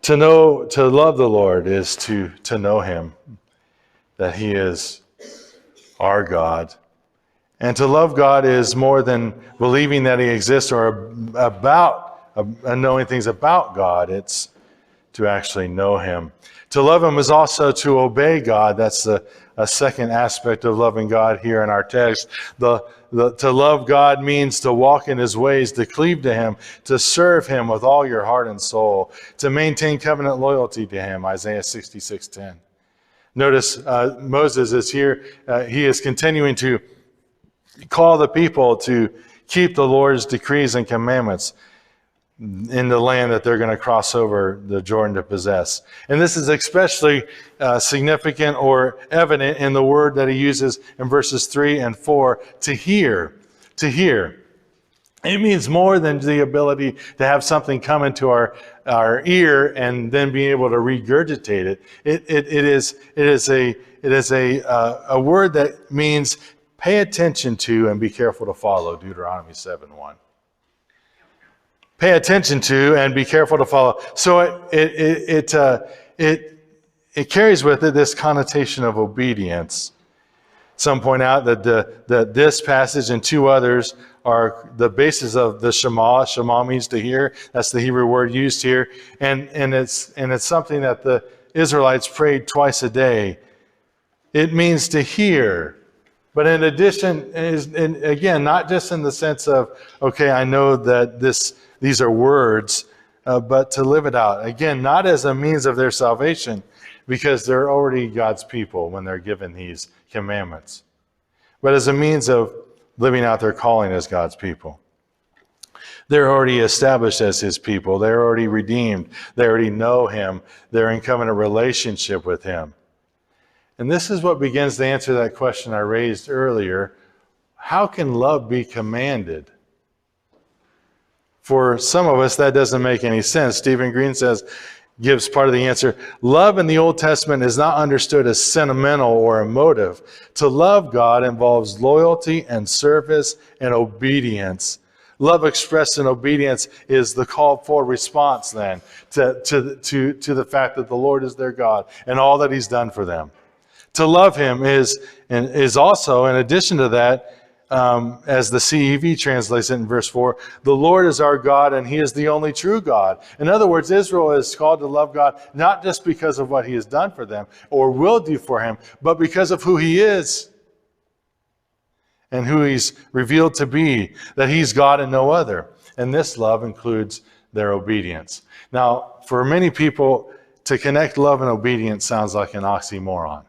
To love the Lord is to know him, that he is our God. And to love God is more than believing that he exists or about knowing things about God. It's to actually know him. To love him is also to obey God. That's a second aspect of loving God here in our text. To love God means to walk in his ways, to cleave to him, to serve him with all your heart and soul, to maintain covenant loyalty to him, Isaiah 66:10. Notice Moses is here. He is continuing to call the people to keep the Lord's decrees and commandments in the land that they're going to cross over the Jordan to possess. And this is especially significant or evident in the word that he uses in verses 3 and 4, to hear. To hear. It means more than the ability to have something come into our ear and then being able to regurgitate it. It is a word that means pay attention to and be careful to follow, Deuteronomy 7:1. Pay attention to and be careful to follow. So it carries with it this connotation of obedience. Some point out that this passage and two others are the basis of the Shema. Shema means to hear. That's the Hebrew word used here, and it's something that the Israelites prayed twice a day. It means to hear. But in addition, and again, not just in the sense of, okay, I know that these are words, but to live it out. Again, not as a means of their salvation, because they're already God's people when they're given these commandments, but as a means of living out their calling as God's people. They're already established as his people. They're already redeemed. They already know him. They're in covenant relationship with him. And this is what begins to answer that question I raised earlier. How can love be commanded? For some of us, that doesn't make any sense. Stephen Green gives part of the answer. Love in the Old Testament is not understood as sentimental or emotive. To love God involves loyalty and service and obedience. Love expressed in obedience is the called for response then to the fact that the Lord is their God and all that he's done for them. To love him is also, in addition to that, as the CEV translates it in verse 4, the Lord is our God and he is the only true God. In other words, Israel is called to love God not just because of what he has done for them or will do for him, but because of who he is and who he's revealed to be, that he's God and no other. And this love includes their obedience. Now, for many people, to connect love and obedience sounds like an oxymoron.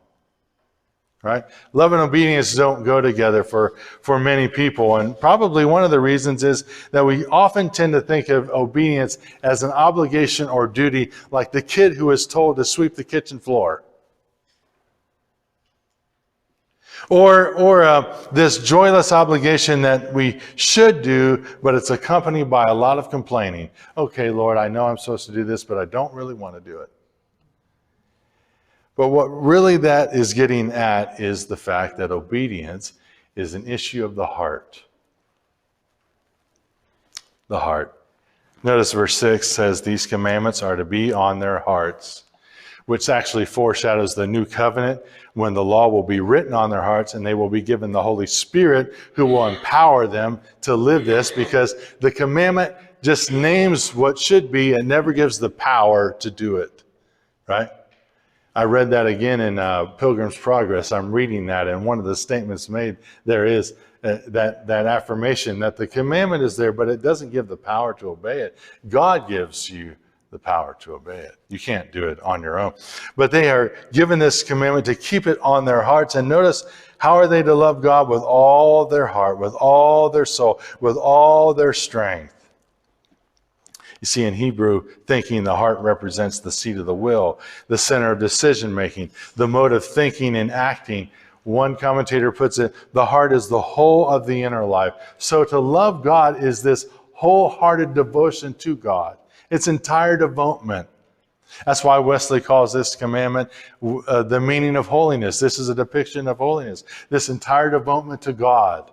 Right? Love and obedience don't go together for many people. And probably one of the reasons is that we often tend to think of obedience as an obligation or duty, like the kid who is told to sweep the kitchen floor. Or this joyless obligation that we should do, but it's accompanied by a lot of complaining. Okay, Lord, I know I'm supposed to do this, but I don't really want to do it. But what really that is getting at is the fact that obedience is an issue of the heart. The heart. Notice verse 6 says, these commandments are to be on their hearts, which actually foreshadows the new covenant when the law will be written on their hearts and they will be given the Holy Spirit who will empower them to live this, because the commandment just names what should be and never gives the power to do it. Right? I read that again in Pilgrim's Progress. I'm reading that, and one of the statements made there is that affirmation that the commandment is there, but it doesn't give the power to obey it. God gives you the power to obey it. You can't do it on your own. But they are given this commandment to keep it on their hearts. And notice, how are they to love God? With all their heart, with all their soul, with all their strength. You see, in Hebrew thinking, the heart represents the seat of the will, the center of decision making, the mode of thinking and acting. One commentator puts it, the heart is the whole of the inner life. So to love God is this wholehearted devotion to God. It's entire devotement. That's why Wesley calls this commandment the meaning of holiness. This is a depiction of holiness. This entire devotement to God.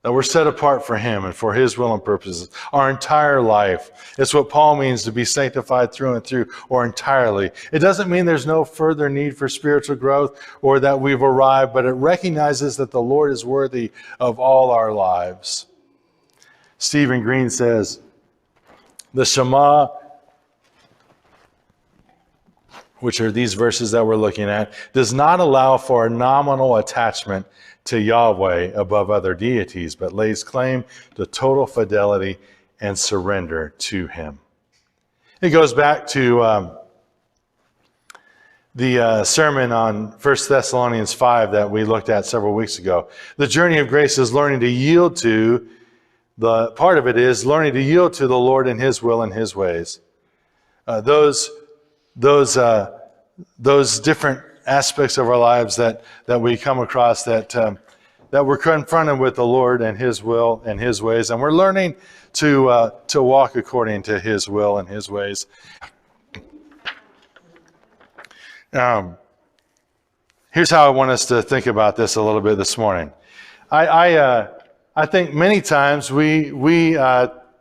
that we're set apart for him and for his will and purposes, our entire life. It's what Paul means to be sanctified through and through, or entirely. It doesn't mean there's no further need for spiritual growth or that we've arrived, but it recognizes that the Lord is worthy of all our lives. Stephen Green says, the Shema, which are these verses that we're looking at, does not allow for a nominal attachment to Yahweh above other deities, but lays claim to total fidelity and surrender to him. It goes back to the sermon on 1 Thessalonians 5 that we looked at several weeks ago. The journey of grace is learning to yield to, the part of it is learning to yield to the Lord in his will and his ways. Those different aspects of our lives that we come across that we're confronted with the Lord and his will and his ways, and we're learning to walk according to his will and his ways. Here's how I want us to think about this a little bit this morning. I think many times we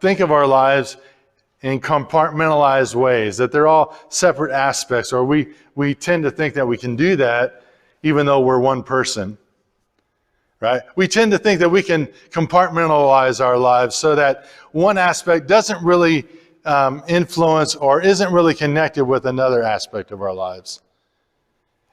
think of our lives in compartmentalized ways, that they're all separate aspects, or we tend to think that we can do that even though we're one person, right? We tend to think that we can compartmentalize our lives so that one aspect doesn't really influence or isn't really connected with another aspect of our lives.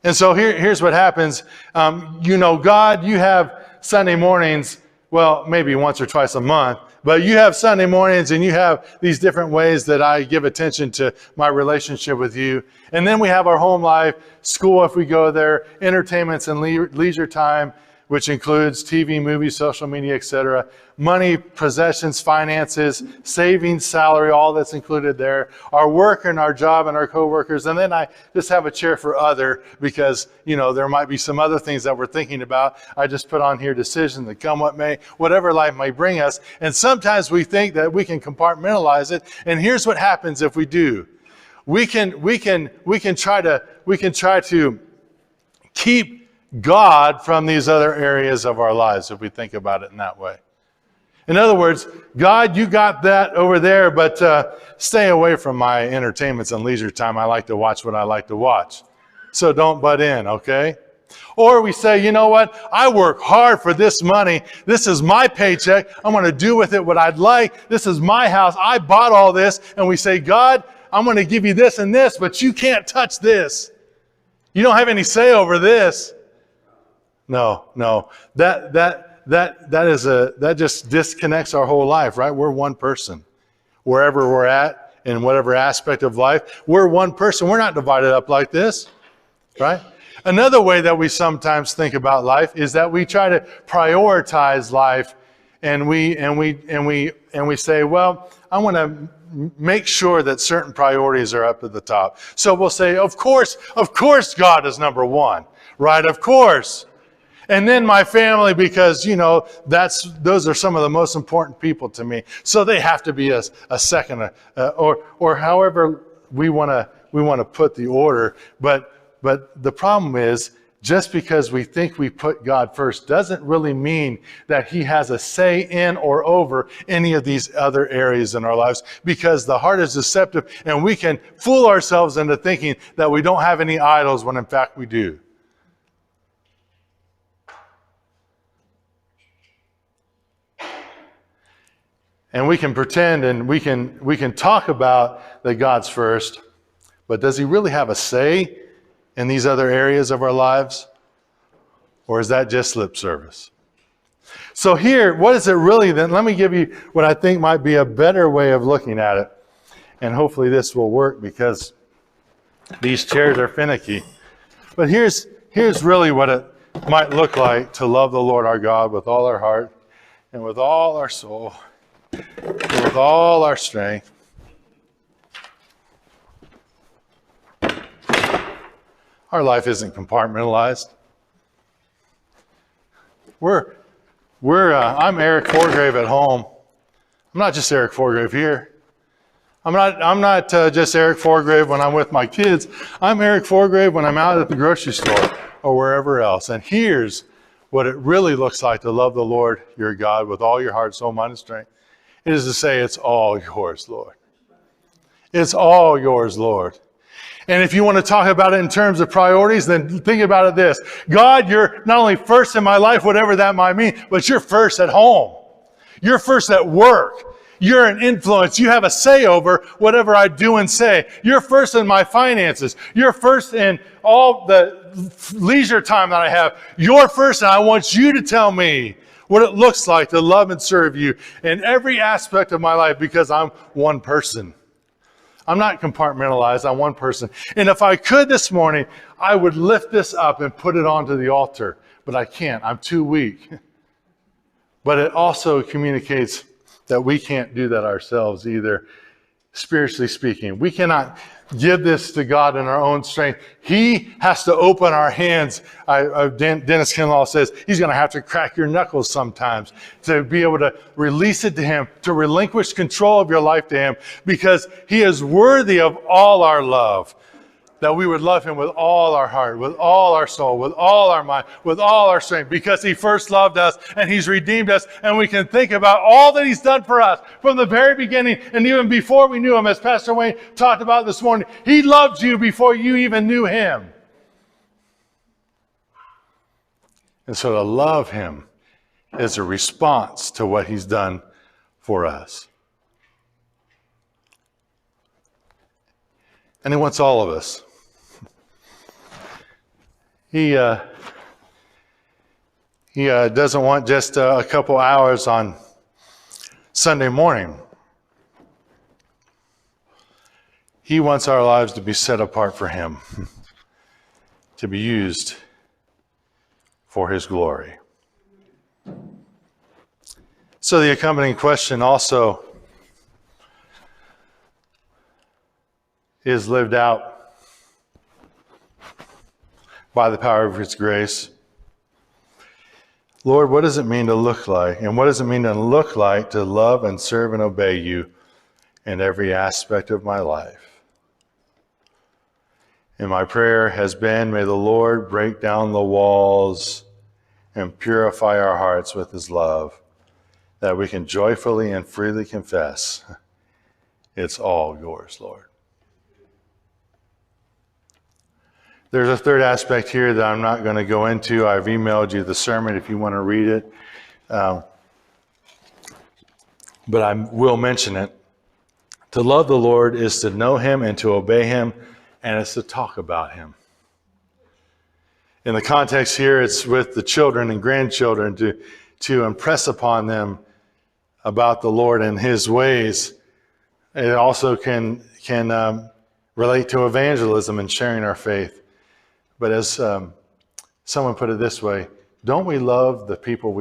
And so here's what happens. God, you have Sunday mornings, well, maybe once or twice a month, but you have Sunday mornings and you have these different ways that I give attention to my relationship with you. And then we have our home life, school if we go there, entertainments and leisure time, which includes TV, movies, social media, etc. Money, possessions, finances, savings, salary, all that's included there. Our work and our job and our coworkers. And then I just have a chair for other because, there might be some other things that we're thinking about. I just put on here decisions that come what may, whatever life may bring us. And sometimes we think that we can compartmentalize it. And here's what happens if we do. We can try to keep God from these other areas of our lives if we think about it in that way. In other words, God, you got that over there, but stay away from my entertainments and leisure time. I like to watch what I like to watch. So don't butt in, okay? Or we say, you know what? I work hard for this money. This is my paycheck. I'm going to do with it what I'd like. This is my house. I bought all this. And we say, God, I'm going to give you this and this, but you can't touch this. You don't have any say over this. No. That just disconnects our whole life, right? We're one person. Wherever we're at, in whatever aspect of life, we're one person. We're not divided up like this, right? Another way that we sometimes think about life is that we try to prioritize life, and we say, well, I want to make sure that certain priorities are up at the top. So we'll say, of course, God is number one, right? Of course. And then my family, because, those are some of the most important people to me. So they have to be a second, or however we want to put the order. But the problem is, just because we think we put God first doesn't really mean that he has a say in or over any of these other areas in our lives, because the heart is deceptive and we can fool ourselves into thinking that we don't have any idols when in fact we do. And we can pretend and we can talk about that God's first, but does he really have a say in these other areas of our lives? Or is that just lip service? So here, what is it really then? Let me give you what I think might be a better way of looking at it. And hopefully this will work because these chairs are finicky. But here's really what it might look like to love the Lord our God with all our heart and with all our soul, with all our strength. Our life isn't compartmentalized. I'm Eric Forgrave at home. I'm not just Eric Forgrave here. I'm not just Eric Forgrave when I'm with my kids. I'm Eric Forgrave when I'm out at the grocery store or wherever else. And here's what it really looks like to love the Lord your God with all your heart, soul, mind, and strength, is to say, it's all yours, Lord. It's all yours, Lord. And if you want to talk about it in terms of priorities, then think about it this. God, you're not only first in my life, whatever that might mean, but you're first at home. You're first at work. You're an influence. You have a say over whatever I do and say. You're first in my finances. You're first in all the leisure time that I have. You're first, and I want you to tell me what it looks like to love and serve you in every aspect of my life, because I'm one person. I'm not compartmentalized. I'm one person. And if I could this morning, I would lift this up and put it onto the altar. But I can't. I'm too weak. But it also communicates that we can't do that ourselves either, spiritually speaking. We cannot give this to God in our own strength. He has to open our hands. Dennis Kinlaw says he's going to have to crack your knuckles sometimes to be able to release it to him, to relinquish control of your life to him, because he is worthy of all our love. That we would love him with all our heart, with all our soul, with all our mind, with all our strength, because he first loved us and he's redeemed us, and we can think about all that he's done for us from the very beginning and even before we knew him, as Pastor Wayne talked about this morning. He loved you before you even knew him. And so to love him is a response to what he's done for us. And he wants all of us. He doesn't want just a couple hours on Sunday morning. He wants our lives to be set apart for him, to be used for his glory. So the accompanying question also is lived out by the power of his grace. Lord, what does it mean to look like? And what does it mean to look like to love and serve and obey you in every aspect of my life? And my prayer has been, may the Lord break down the walls and purify our hearts with his love, that we can joyfully and freely confess, it's all yours, Lord. There's a third aspect here that I'm not going to go into. I've emailed you the sermon if you want to read it. But I will mention it. To love the Lord is to know him and to obey him, and it's to talk about him. In the context here, it's with the children and grandchildren to impress upon them about the Lord and his ways. It also can relate to evangelism and sharing our faith. But as someone put it this way, don't we talk about the people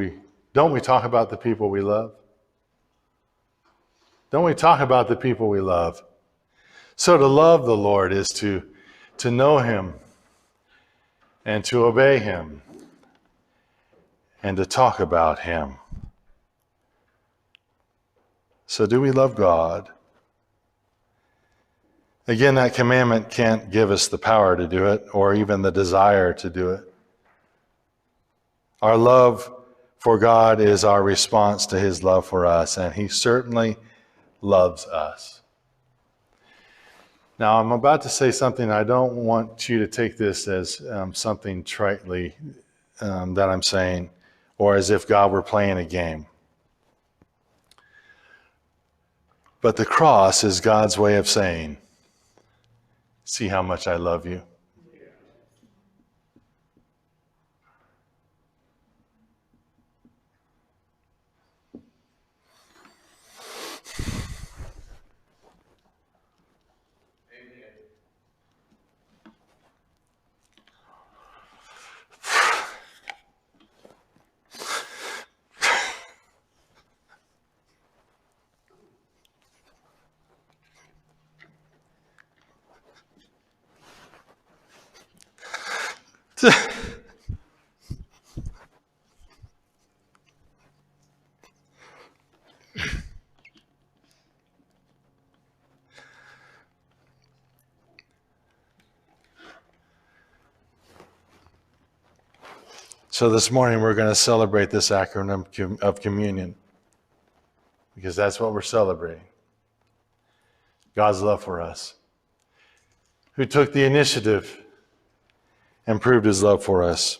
we love? Don't we talk about the people we love? So to love the Lord is to know him and to obey him and to talk about him. So do we love God? Again, that commandment can't give us the power to do it or even the desire to do it. Our love for God is our response to his love for us, and he certainly loves us. Now, I'm about to say something. I don't want you to take this as something tritely that I'm saying, or as if God were playing a game. But the cross is God's way of saying, see how much I love you. So this morning we're going to celebrate this acronym of communion, because that's what we're celebrating. God's love for us, who took the initiative and proved his love for us.